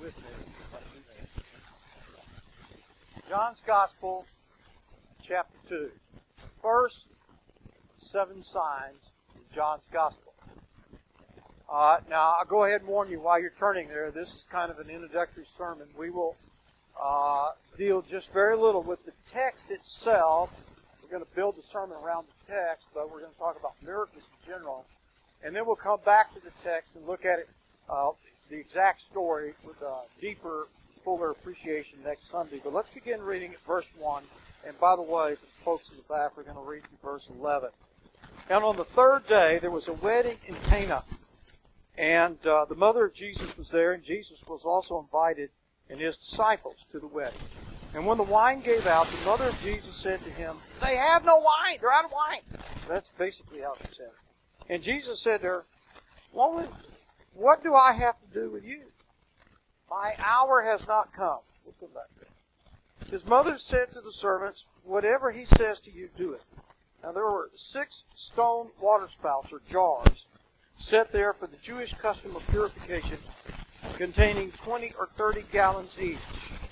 with me. John's Gospel, chapter 2. First 7 signs in John's Gospel. Now, I'll go ahead and warn you while you're turning there, this is kind of an introductory sermon. We will deal just very little with the text itself. We're going to build the sermon around the text, but we're going to talk about miracles in general. And then we'll come back to the text and look at it, the exact story with a deeper, fuller appreciation next Sunday. But let's begin reading at verse 1. And by the way, for the folks in the back, we're going to read through verse 11. And on the third day, there was a wedding in Cana. And the mother of Jesus was there, and Jesus was also invited and his disciples to the wedding. And when the wine gave out, the mother of Jesus said to him, "They have no wine. They're out of wine." That's basically how she said it. And Jesus said to her, "Woman, what do I have to do with you? My hour has not come." We'll come back there. His mother said to the servants, "Whatever he says to you, do it." Now there were 6 stone waterspouts, or jars, set there for the Jewish custom of purification, containing 20 or 30 gallons each.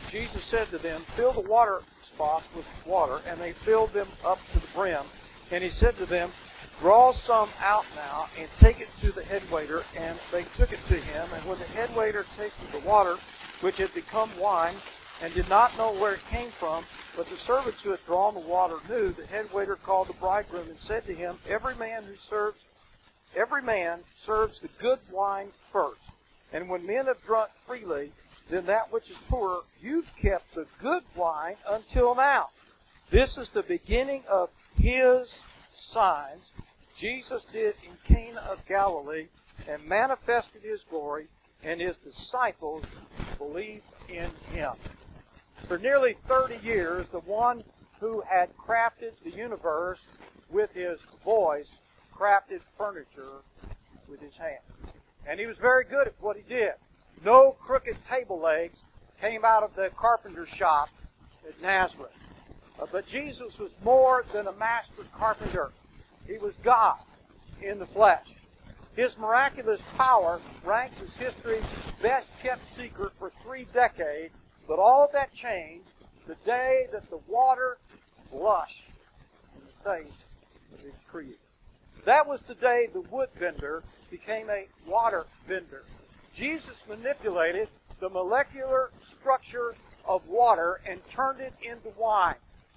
Jesus said to them, "Fill the water spots with water," and they filled them up to the brim. And he said to them, "Draw some out now, and take it to the headwaiter." And they took it to him. And when the headwaiter tasted the water, which had become wine, and did not know where it came from, but the servants who had drawn the water knew, the headwaiter called the bridegroom and said to him, Every man serves the good wine first. And when men have drunk freely, then that which is poor, you've kept the good wine until now. This is the beginning of his signs Jesus did in Cana of Galilee, and manifested his glory, and his disciples believed in him. For nearly 30 years, the one who had crafted the universe with his voice crafted furniture with his hand. And he was very good at what he did. No crooked table legs came out of the carpenter's shop at Nazareth. But Jesus was more than a master carpenter. He was God in the flesh. His miraculous power ranks as history's best-kept secret for 3 decades, but all of that changed the day that the water blushed in the face of its creator. That was the day the wood vendor became a water vendor. Jesus manipulated the molecular structure of water and turned it into wine.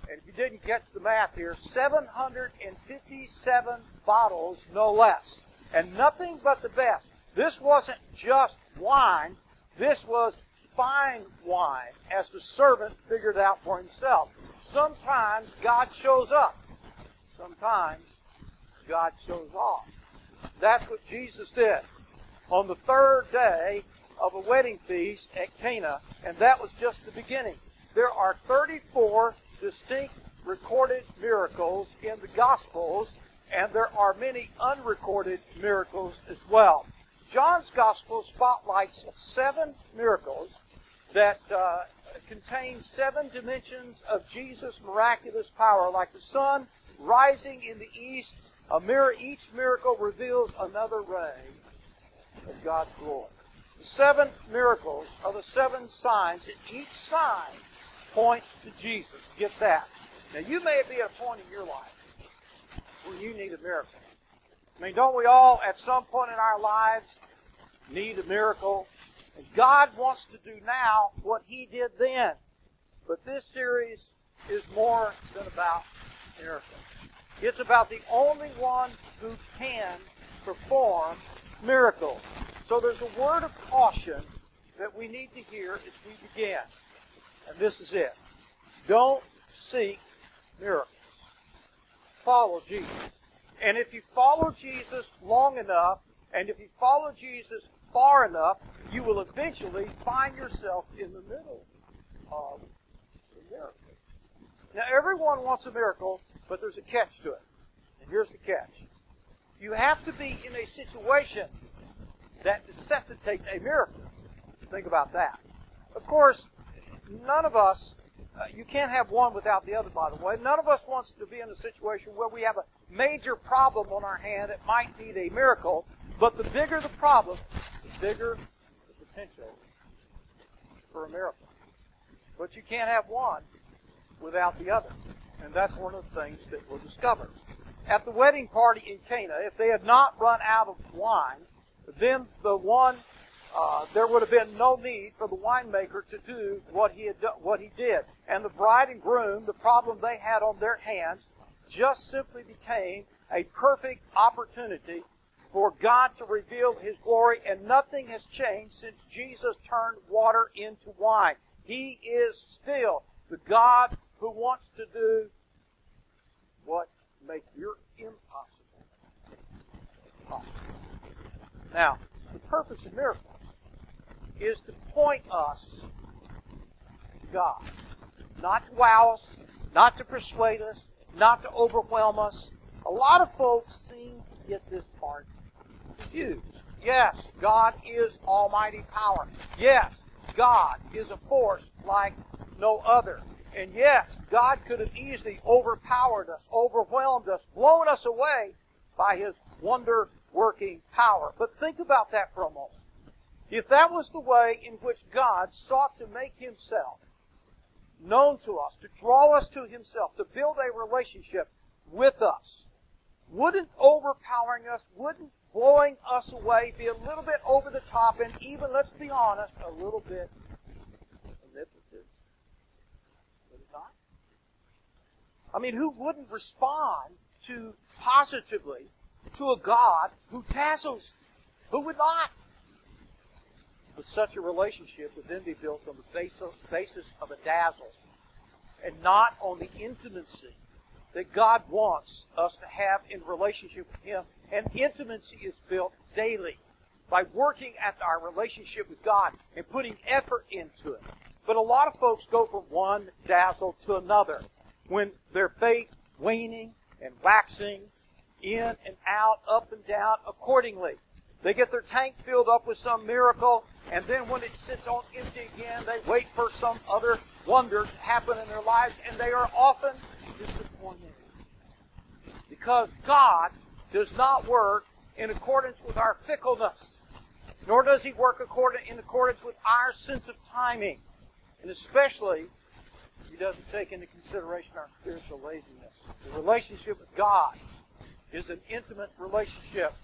And if you didn't catch the math here, 757 bottles, no less. And nothing but the best. This wasn't just wine. This was fine wine, as the servant figured out for himself. Sometimes God shows up. Sometimes God shows off. That's what Jesus did on the third day of a wedding feast at Cana, and that was just the beginning. There are 34 distinct recorded miracles in the Gospels, and there are many unrecorded miracles as well. John's Gospel spotlights 7 miracles that contain 7 dimensions of Jesus' miraculous power. Like the sun rising in the east, each miracle reveals another ray of God's glory. The 7 miracles are the 7 signs, and each sign points to Jesus. Get that. Now, you may be at a point in your life where you need a miracle. I mean, don't we all, at some point in our lives, need a miracle? And God wants to do now what He did then. But this series is more than about miracles. It's about the only one who can perform miracles. So there's a word of caution that we need to hear as we begin. And this is it. Don't seek miracles. Follow Jesus. And if you follow Jesus long enough, and if you follow Jesus far enough, you will eventually find yourself in the middle of a miracle. Now, everyone wants a miracle, but there's a catch to it. And here's the catch. You have to be in a situation that necessitates a miracle. Think about that. Of course, none of us, you can't have one without the other, by the way. None of us wants to be in a situation where we have a major problem on our hand that might need a miracle. But the bigger the problem, the bigger the potential miracle. But you can't have one without the other. And that's one of the things that we'll discover. At the wedding party in Cana, if they had not run out of wine, then there would have been no need for the winemaker to do what he did. And the bride and groom, the problem they had on their hands, just simply became a perfect opportunity for God to reveal His glory, and nothing has changed since Jesus turned water into wine. He is still the God who wants to do what makes your impossible possible. Now, the purpose of miracles is to point us to God. Not to wow us, not to persuade us, not to overwhelm us. A lot of folks seem to get this part confused. Yes, God is almighty power. Yes, God is a force like no other. And yes, God could have easily overpowered us, overwhelmed us, blown us away by His wonder-working power. But think about that for a moment. If that was the way in which God sought to make Himself known to us, to draw us to Himself, to build a relationship with us, wouldn't overpowering us, wouldn't blowing us away be a little bit over the top and even, let's be honest, a little bit manipulative? Would it not? I mean, who wouldn't respond positively to a God who dazzles? Who would not? But such a relationship would then be built on the basis of a dazzle and not on the intimacy that God wants us to have in relationship with Him. And intimacy is built daily by working at our relationship with God and putting effort into it. But a lot of folks go from one dazzle to another when their faith waning and waxing in and out, up and down accordingly. They get their tank filled up with some miracle, and then when it sits on empty again, they wait for some other wonder to happen in their lives, and they are often disappointed. Because God does not work in accordance with our fickleness, nor does He work in accordance with our sense of timing. And especially, He doesn't take into consideration our spiritual laziness. The relationship with God is an intimate relationship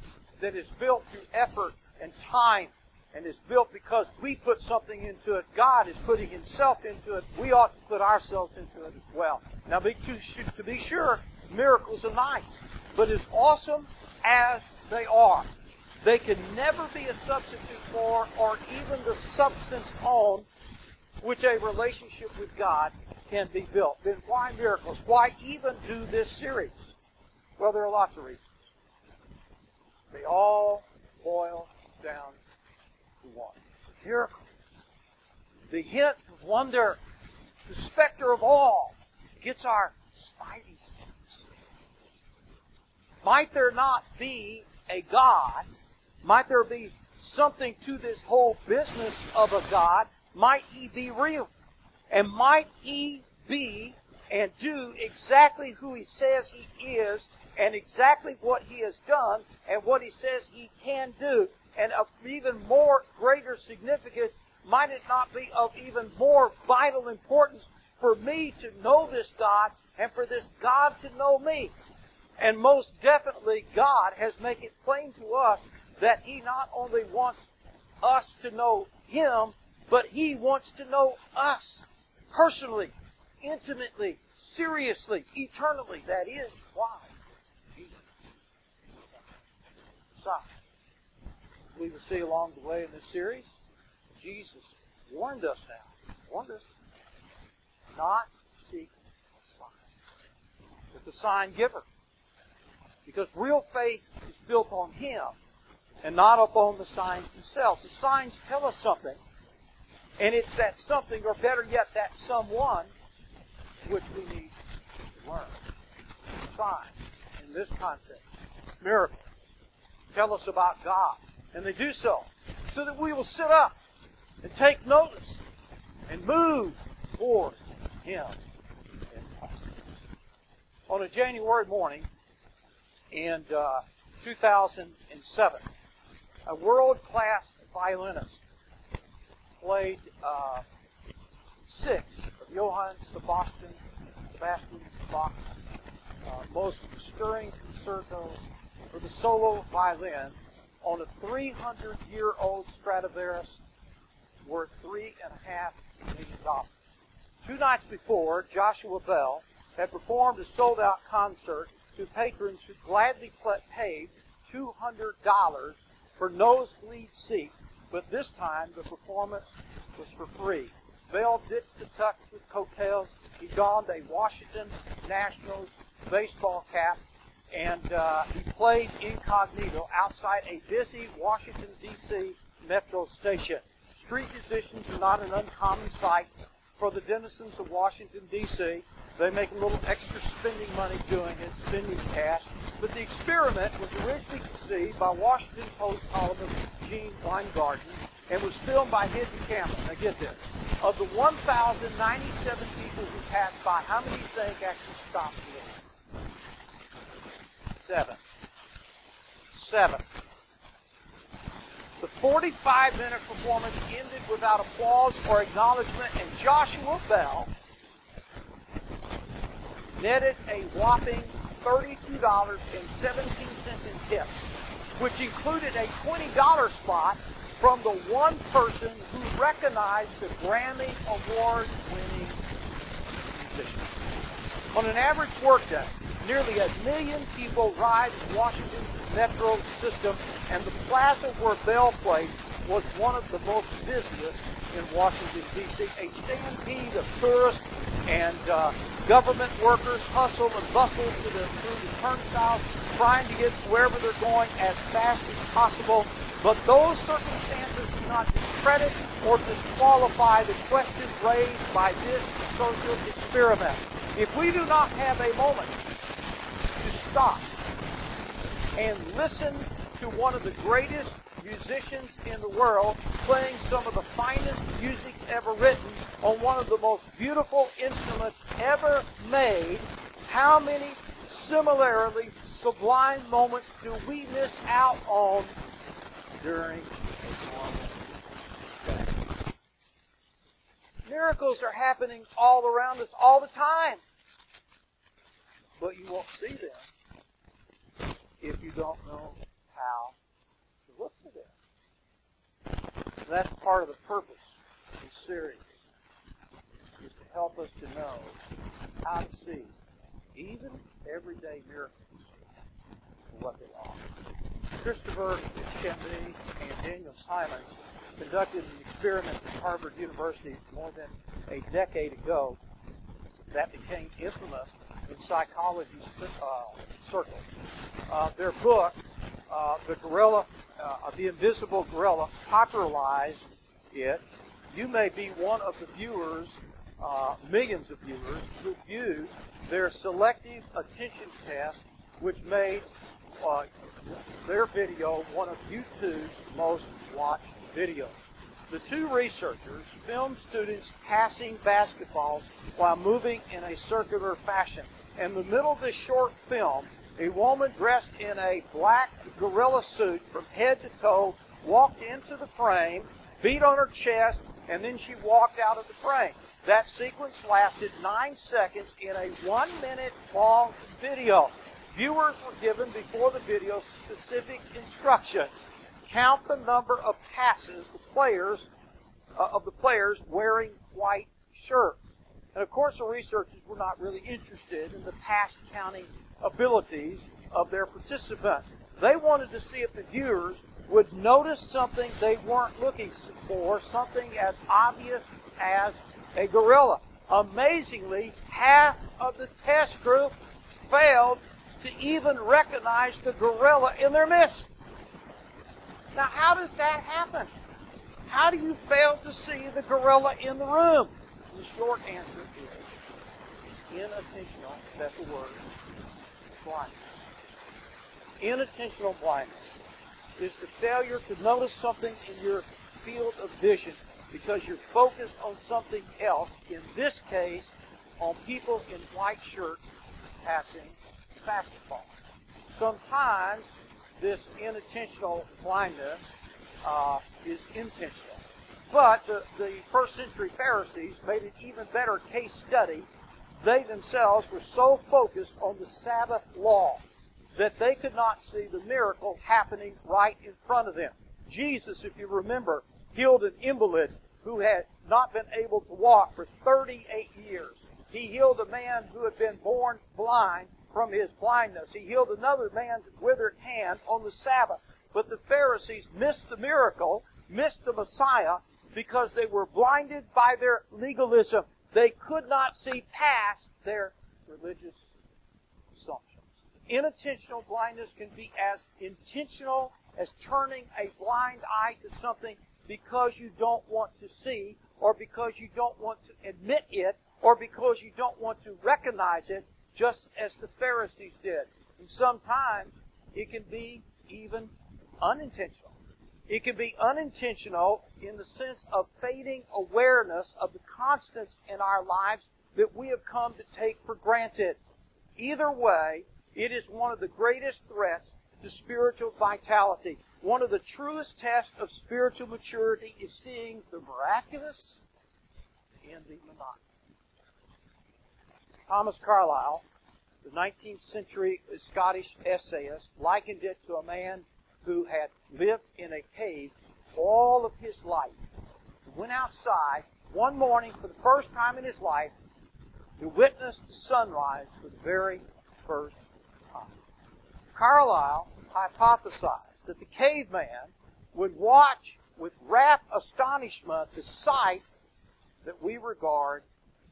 that is built through effort and time, and is built because we put something into it. God is putting Himself into it. We ought to put ourselves into it as well. Now, to be sure, miracles are nice, but as awesome as they are, they can never be a substitute for or even the substance on which a relationship with God can be built. Then why miracles? Why even do this series? Well, there are lots of reasons. They all boil down to one. Miracles. The hint of wonder, the specter of awe, gets our spidey sense. Might there not be a God? Might there be something to this whole business of a God? Might He be real? And might He be and do exactly who He says He is, and exactly what He has done, and what He says He can do? And of even more greater significance, might it not be of even more vital importance for me to know this God, and for this God to know me? And most definitely, God has made it plain to us that He not only wants us to know Him, but He wants to know us personally, intimately, seriously, eternally. That is why Jesus. Besides, as we will see along the way in this series, Jesus warned us not to seek a sign, but the sign giver. Because real faith is built on Him and not upon the signs themselves. The signs tell us something, and it's that something, or better yet, that someone, which we need to learn. Signs, in this context, miracles, tell us about God. And they do so that we will sit up and take notice and move toward Him in process. On a January morning in 2007, a world-class violinist played 6 of Johann Sebastian Bach's most stirring concertos for the solo violin on a 300-year-old Stradivarius worth $3.5 million. 2 nights before, Joshua Bell had performed a sold-out concert to patrons who gladly paid $200 for nosebleed seats, but this time the performance was for free. Bell ditched the tux with coattails. He donned a Washington Nationals baseball cap, and he played incognito outside a busy Washington, D.C. metro station. Street musicians are not an uncommon sight for the denizens of Washington, D.C. They make a little extra spending money doing it, spending cash. But the experiment was originally conceived by Washington Post columnist Gene Weingarten and was filmed by hidden camera. Now get this. Of the 1,097 people who passed by, how many do you think actually stopped to listen? 7. The 45-minute performance ended without applause or acknowledgement, and Joshua Bell netted a whopping $32.17 in tips, which included a $20 spot from the one person who recognized the Grammy Award-winning musician. On an average workday, nearly 1 million people ride Washington's metro system, and the plaza where Bell played was one of the most busiest in Washington, D.C. A stampede of tourists and government workers hustle and bustle through the turnstiles, trying to get wherever they're going as fast as possible. But those circumstances do not discredit or disqualify the questions raised by this social experiment. If we do not have a moment to stop and listen to one of the greatest musicians in the world playing some of the finest music ever written on one of the most beautiful instruments ever made, how many similarly sublime moments do we miss out on during a normal day? Miracles are happening all around us all the time, but you won't see them if you don't know how to look for them. That's part of the purpose of this series, is to help us to know how to see even everyday miracles for what they are. Christopher Chambly and Daniel Simons conducted an experiment at Harvard University more than a decade ago that became infamous in psychology circles. Their book, The Invisible Gorilla, popularized it. You may be one of the viewers, millions of viewers, who viewed their selective attention test, which made their video one of YouTube's most watched videos. The two researchers filmed students passing basketballs while moving in a circular fashion. In the middle of this short film, a woman dressed in a black gorilla suit from head to toe walked into the frame, beat on her chest, and then she walked out of the frame. That sequence lasted 9 seconds in a 1-minute long video. Viewers were given before the video specific instructions. Count the number of passes the players wearing white shirts. And of course, the researchers were not really interested in the pass counting abilities of their participants. They wanted to see if the viewers would notice something they weren't looking for, something as obvious as a gorilla. Amazingly, half of the test group failed to even recognize the gorilla in their midst. Now, how does that happen? How do you fail to see the gorilla in the room? The short answer is inattentional, that's a word, blindness. Inattentional blindness is the failure to notice something in your field of vision because you're focused on something else, in this case, on people in white shirts passing basketball. Sometimes this inattentional blindness is intentional. But the first century Pharisees made an even better case study. They themselves were so focused on the Sabbath law that they could not see the miracle happening right in front of them. Jesus, if you remember, healed an invalid who had not been able to walk for 38 years. He healed a man who had been born blind from his blindness. He healed another man's withered hand on the Sabbath. But the Pharisees missed the miracle, missed the Messiah, because they were blinded by their legalism. They could not see past their religious assumptions. Inattentional blindness can be as intentional as turning a blind eye to something because you don't want to see, or because you don't want to admit it, or because you don't want to recognize it, just as the Pharisees did. And sometimes it can be even unintentional. It can be unintentional in the sense of fading awareness of the constants in our lives that we have come to take for granted. Either way, it is one of the greatest threats to spiritual vitality. One of the truest tests of spiritual maturity is seeing the miraculous in the monotony. Thomas Carlyle, the 19th century Scottish essayist, likened it to a man who had lived in a cave all of his life. He went outside one morning for the first time in his life to witness the sunrise for the very first time. Carlyle hypothesized that the caveman would watch with rapt astonishment the sight that we regard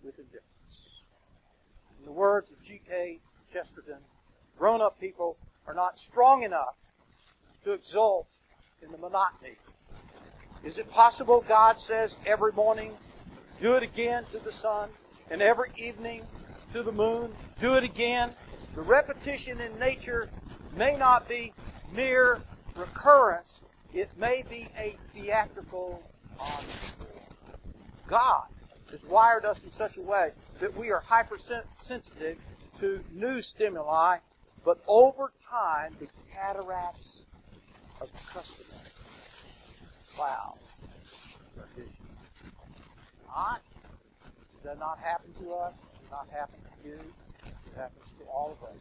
with indifference. In the words of G.K. Chesterton, grown-up people are not strong enough to exult in the monotony. Is it possible, God says, every morning, do it again to the sun, and every evening to the moon, do it again? The repetition in nature may not be mere recurrence. It may be a theatrical on. God has wired us in such a way that we are hypersensitive to new stimuli, but over time, the cataracts of the customary cloud our vision. Does that not happen to us? Does not happen to you? It happens to all of us.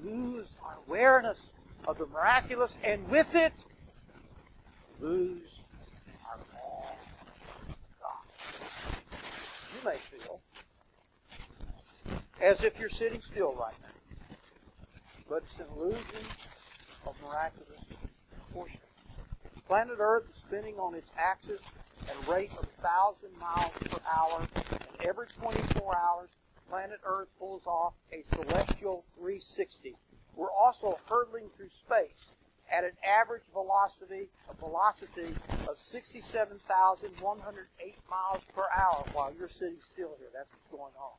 We lose our awareness of the miraculous, and with it, lose our awe of God. You may feel as if you're sitting still right now, but it's an illusion of miraculous proportion. Planet Earth is spinning on its axis at a rate of 1,000 miles per hour, and every 24 hours, planet Earth pulls off a celestial 360. We're also hurtling through space at an average velocity of 67,108 miles per hour while you're sitting still here. That's what's going on.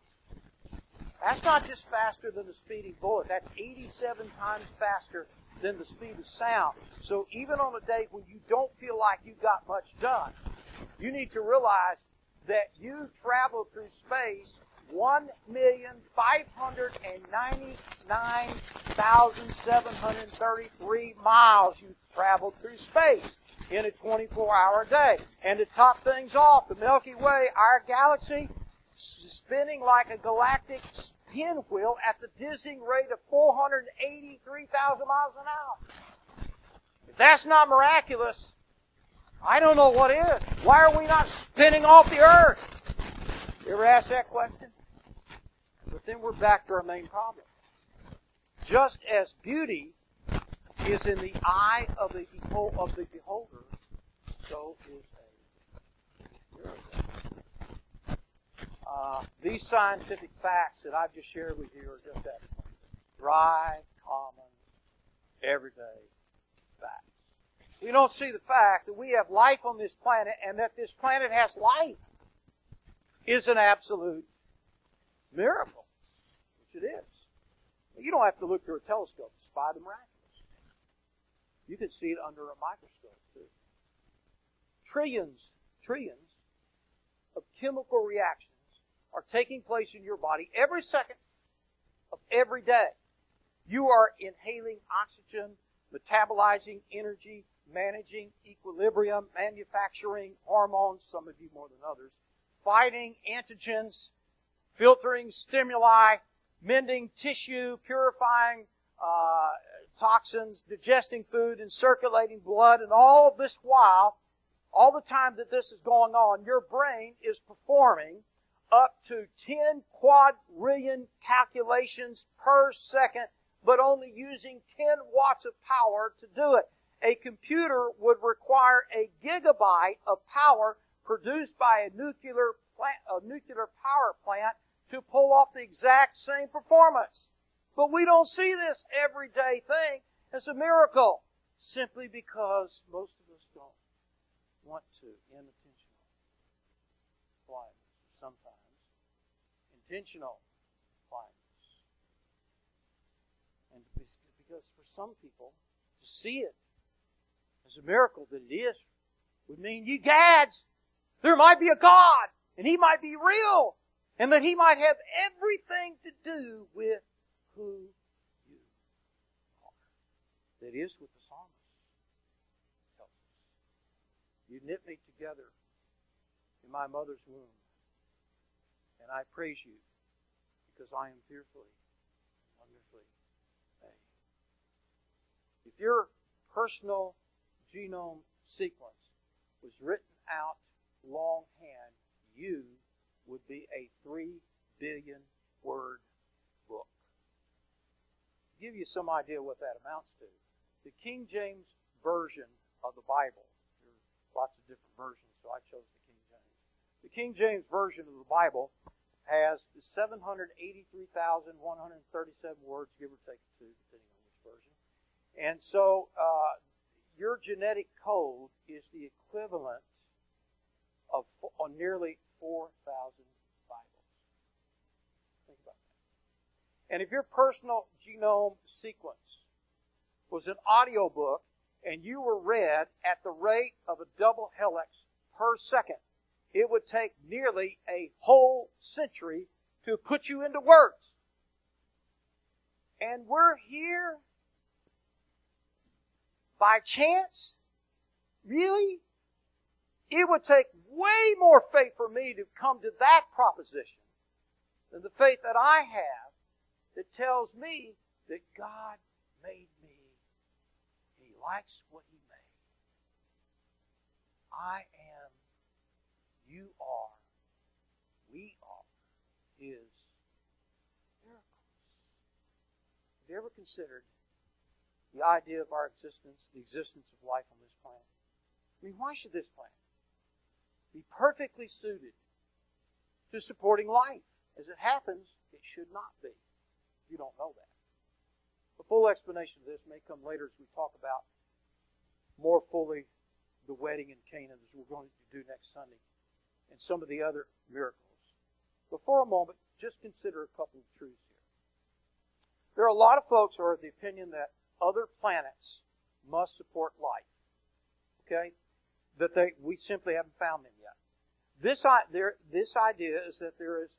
That's not just faster than the speeding bullet. That's 87 times faster than the speed of sound. So even on a day when you don't feel like you got much done, you need to realize that you traveled through space 1,599,733 miles. You traveled through space in a 24-hour day. And to top things off, the Milky Way, our galaxy, spinning like a galactic pinwheel at the dizzying rate of 483,000 miles an hour. If that's not miraculous, I don't know what is. Why are we not spinning off the earth? You ever ask that question? But then we're back to our main problem. Just as beauty is in the eye of the beholder, so is a miracle. These scientific facts that I've just shared with you are just that dry, common, everyday facts. We don't see the fact that we have life on this planet and that this planet has life is an absolute miracle, which it is. You don't have to look through a telescope to spy the miraculous. You can see it under a microscope, too. Trillions of chemical reactions are taking place in your body every second of every day. You are inhaling oxygen, metabolizing energy, managing equilibrium, manufacturing hormones, some of you more than others, fighting antigens, filtering stimuli, mending tissue, purifying toxins, digesting food, and circulating blood. And all this while, all the time that this is going on, your brain is performing up to 10 quadrillion calculations per second, but only using 10 watts of power to do it. A computer would require a gigabyte of power produced by a nuclear power plant to pull off the exact same performance. But we don't see this everyday thing as a miracle, simply because most of us don't want to. Inattentional blindness, sometimes intentional blindness. And because for some people, to see it as a miracle that it is would mean, you gads, there might be a God, and He might be real, and that He might have everything to do with who you are. That is what the psalmist tells us. You knit me together in my mother's womb, and I praise you because I am fearfully and wonderfully made. If your personal genome sequence was written out longhand, you would be a 3 billion word book. To give you some idea what that amounts to, the King James Version of the Bible, there are lots of different versions, so I chose the King James. The King James Version of the Bible has 783,137 words, give or take 2, depending on which version. And so your genetic code is the equivalent of nearly 4,000 Bibles. Think about that. And if your personal genome sequence was an audio book and you were read at the rate of a double helix per second, it would take nearly a whole century to put you into words. And we're here by chance? Really? It would take way more faith for me to come to that proposition than the faith that I have that tells me that God made me and He likes what He made. I am, you are, we are His miracles. Have you ever considered the idea of our existence, the existence of life on this planet? I mean, why should this planet be perfectly suited to supporting life? As it happens, it should not be. You don't know that. The full explanation of this may come later as we talk about more fully the wedding in Canaan, as we're going to do next Sunday, and some of the other miracles. But for a moment, just consider a couple of truths here. There are a lot of folks who are of the opinion that other planets must support life. Okay? That we simply haven't found them yet. This idea is that there is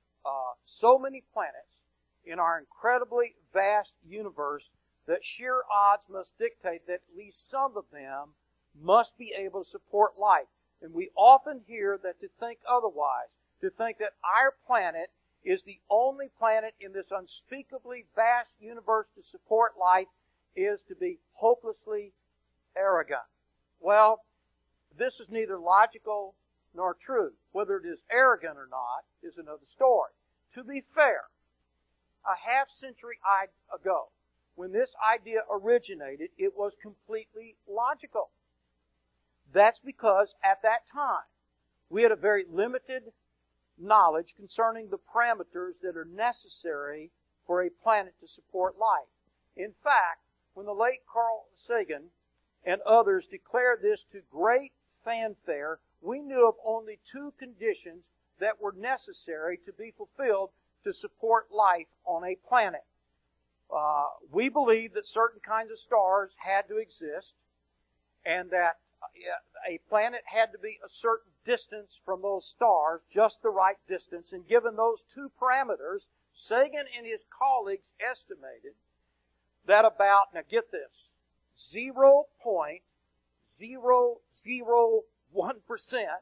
so many planets in our incredibly vast universe that sheer odds must dictate that at least some of them must be able to support life. And we often hear that to think otherwise, to think that our planet is the only planet in this unspeakably vast universe to support life, is to be hopelessly arrogant. Well, this is neither logical nor true. Whether it is arrogant or not is another story. To be fair, a half century ago, when this idea originated, it was completely logical. That's because at that time, we had a very limited knowledge concerning the parameters that are necessary for a planet to support life. In fact, when the late Carl Sagan and others declared this to great fanfare, we knew of only 2 conditions that were necessary to be fulfilled to support life on a planet. We believed that certain kinds of stars had to exist, and that a planet had to be a certain distance from those stars, just the right distance. And given those 2 parameters, Sagan and his colleagues estimated that about, now get this, 0.001 0.001%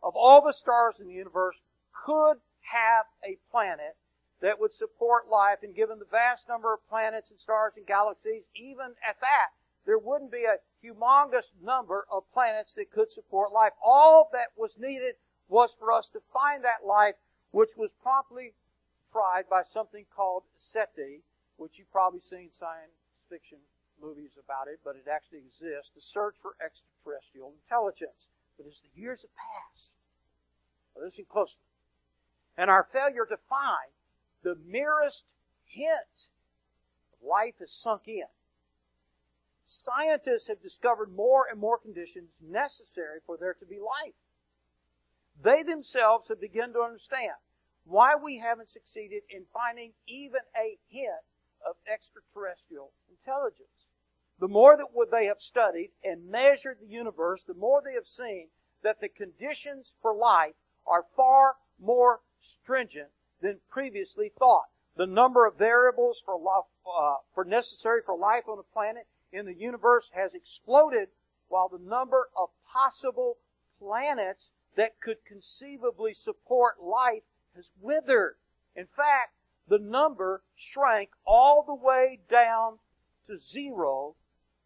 of all the stars in the universe could have a planet that would support life. And given the vast number of planets and stars and galaxies, even at that, there wouldn't be a humongous number of planets that could support life. All that was needed was for us to find that life, which was promptly tried by something called SETI, which you've probably seen science fiction movies about it, but it actually exists, the search for extraterrestrial intelligence. But as the years have passed, listen closely, and our failure to find the merest hint of life has sunk in, scientists have discovered more and more conditions necessary for there to be life. They themselves have begun to understand why we haven't succeeded in finding even a hint of extraterrestrial intelligence. The more that they have studied and measured the universe, the more they have seen that the conditions for life are far more stringent than previously thought. The number of variables for necessary for life on a planet in the universe has exploded, while the number of possible planets that could conceivably support life has withered. In fact, the number shrank all the way down to 0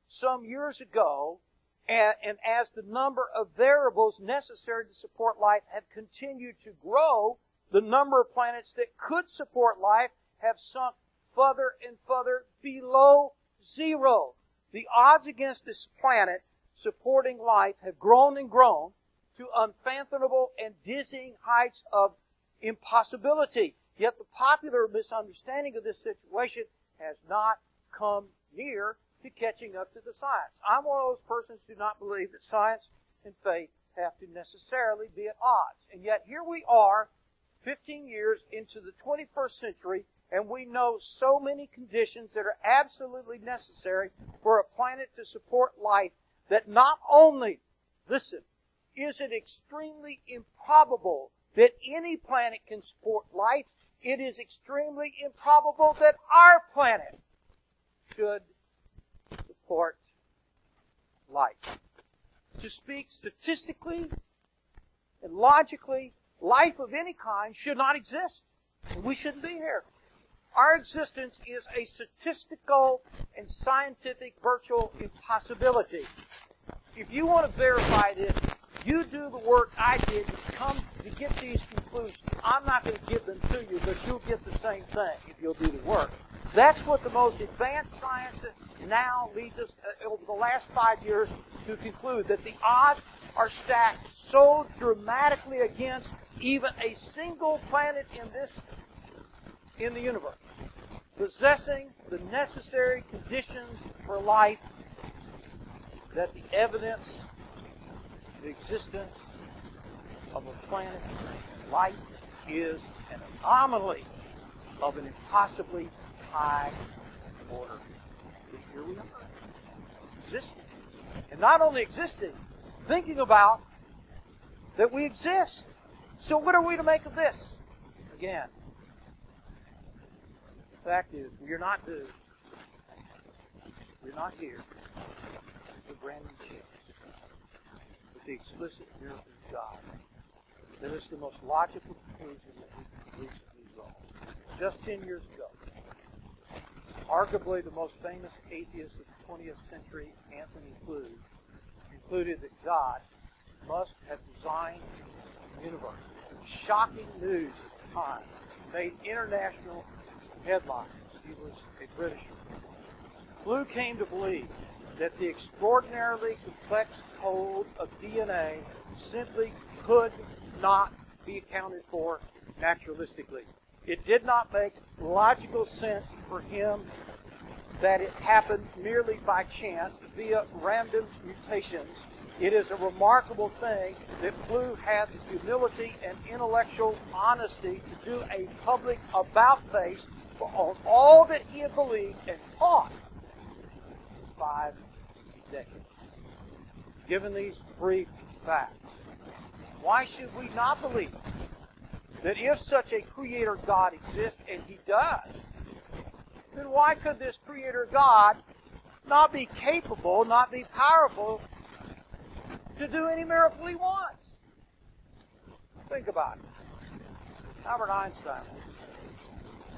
some years ago, and as the number of variables necessary to support life have continued to grow, the number of planets that could support life have sunk further and further below 0. The odds against this planet supporting life have grown and grown to unfathomable and dizzying heights of impossibility. Yet the popular misunderstanding of this situation has not come near to catching up to the science. I'm one of those persons who do not believe that science and faith have to necessarily be at odds. And yet here we are, 15 years into the 21st century, and we know so many conditions that are absolutely necessary for a planet to support life that not only, listen, is it extremely improbable that any planet can support life, it is extremely improbable that our planet should support life. To speak statistically and logically, life of any kind should not exist. And we shouldn't be here. Our existence is a statistical and scientific virtual impossibility. If you want to verify this, you do the work I did to get these conclusions. I'm not going to give them to you, but you'll get the same thing if you'll do the work. That's what the most advanced science now leads us over the last 5 years to conclude, that the odds are stacked so dramatically against even a single planet in the universe, possessing the necessary conditions for life, that the evidence of the existence of a planet life is an anomaly of an impossibly high order. But here we are, existing. And not only existing, thinking about that we exist. So what are we to make of this? Again, the fact is, we are not doomed. We're not here for brand new chance. With the explicit miracle of God, that is the most logical conclusion that we can recently draw. Just 10 years ago, arguably the most famous atheist of the 20th century, Anthony Flew, concluded that God must have designed the universe. Shocking news at the time. Made international headlines. He was a Britisher. Flew came to believe that the extraordinarily complex code of DNA simply could not be accounted for naturalistically. It did not make logical sense for him that it happened merely by chance via random mutations. It is a remarkable thing that Flew had the humility and intellectual honesty to do a public about-face on all that he had believed and taught for 5 decades. Given these brief facts, why should we not believe that if such a Creator God exists, and He does, then why could this Creator God not be capable, not be powerful to do any miracle he wants. Think about it. Albert Einstein.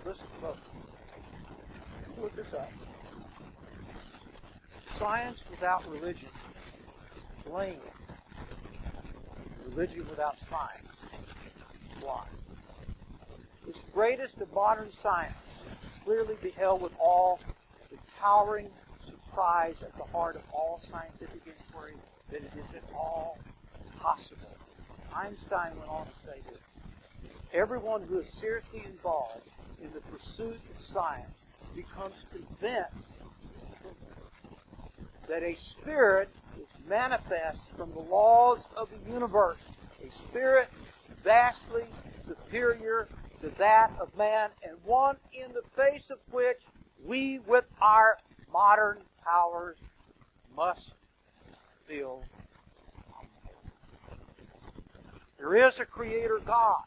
Listen close. Look this up. Science without religion is lame. Religion without science is blind. This greatest of modern science clearly beheld with all the towering surprise at the heart of all scientific inquiry that it is at all possible. Einstein went on to say this: everyone who is seriously involved in the pursuit of science becomes convinced that a spirit is manifest from the laws of the universe, a spirit vastly superior to that of man, and one in the face of which we, with our modern powers, must feel. There is a Creator God.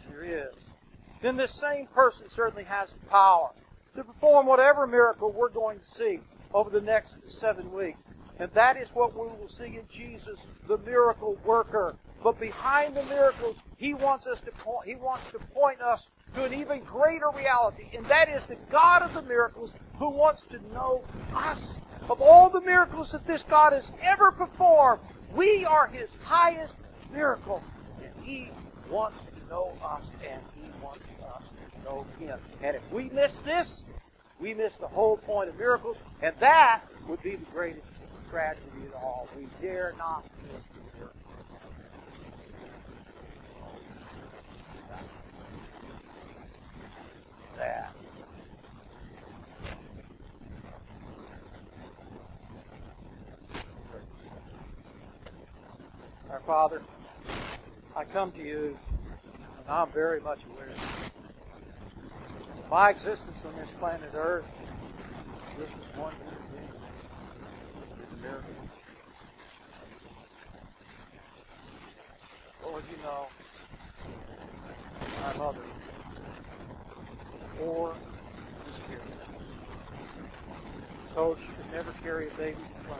There is. Then this same person certainly has the power to perform whatever miracle we're going to see over the next 7 weeks. And that is what we will see in Jesus, the miracle worker. But behind the miracles, He wants to point us to an even greater reality, and that is the God of the miracles who wants to know us. Of all the miracles that this God has ever performed, we are His highest miracle. And He wants to know us, and He wants us to know Him. And if we miss this, we miss the whole point of miracles, and that would be the greatest tragedy of all. We dare not miss the miracle. That. Our Father, I come to you, and I'm very much aware of my existence on this planet Earth. This is one thing. It's a miracle. Lord, you know, my mother, or miscarried, told she could never carry a baby to term,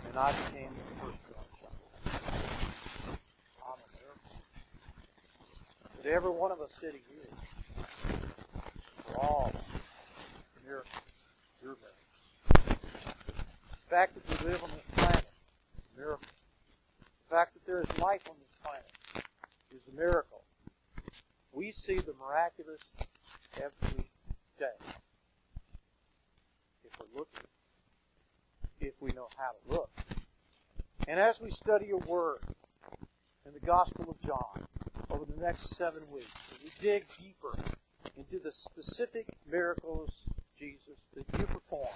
and I became the first grandchild. I'm a miracle. But every one of us sitting here, we're all miracles. You're miracles. The fact that we live on this planet is a miracle. The fact that there is life on this planet is a miracle. We see the miraculous every day. If we're looking, if we know how to look. And as we study your Word in the Gospel of John over the next 7 weeks, as we dig deeper into the specific miracles, Jesus, that you perform,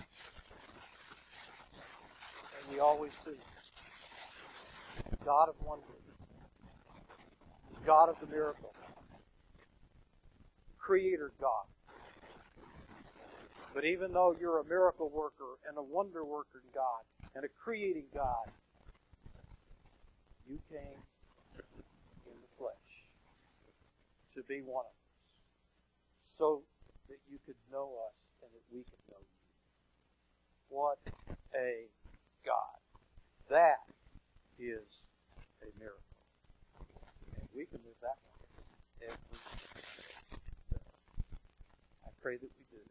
and we always see God of wonder, God of the miracle, Creator God. But even though you're a miracle worker and a wonder worker God and a creating God, you came in the flesh to be one of us so that you could know us and that we could know you. What a God. That is a miracle. And we can live that one every day. I pray that we do.